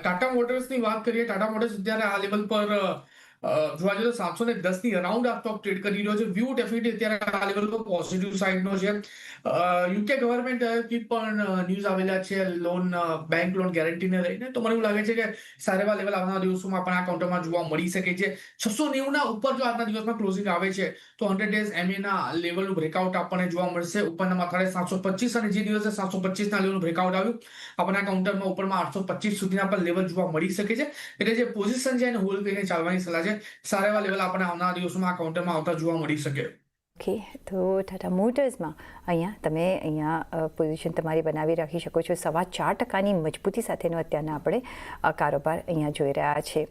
ટાટા મોટર્સની વાત કરીએ, ટાટા મોટર્સ અત્યારે આ લેવલ પર જોવા જઈએ તો 710 ની અરાઉન્ડ આ સ્ટોક ટ્રેડ કરી રહ્યો છે. વ્યૂ ડેફિનેટલી અત્યારે આ લેવલ પર પોઝિટિવ સાઇડનો છે. યુકે ગવર્મેન્ટ થી પણ ન્યૂઝ આવેલા છે લોન બેંક લોન ગેરંટીને લઈને. તો મને એવું લાગે છે કે સારા એવા લેવલ આવનારા દિવસોમાં પણ આ કાઉન્ટરમાં જોવા મળી શકે છે. 690 ના ઉપર જો આજના દિવસમાં ક્લોઝિંગ આવે છે તો 100 ડેઝ એમએ ના લેવલનું બ્રેકઆઉટ આપણને જોવા મળશે. ઉપરના માથાડે 725 અને જે દિવસે 725 ના લેવલનું બ્રેકઆઉટ આવ્યું આપણને આ કાઉન્ટરમાં ઉપરમાં 825 સુધીના પણ લેવલ જોવા મળી શકે છે. એટલે જે પોઝિશન છે એને હોલ્ડ કરીને ચાલવાની સલાહ છે. સારા એવા લેવલ આપણને આવનારા દિવસોમાં આ કાઉન્ટરમાં આવતા જોવા મળી શકે. ઓકે, તો ટાટા મોટર્સમાં તમે પોઝિશન તમારી બનાવી રાખી શકો છો. 4.25% મજબૂતી સાથેનો અત્યારના આપણે કારોબાર અહીંયા જોઈ રહ્યા છે.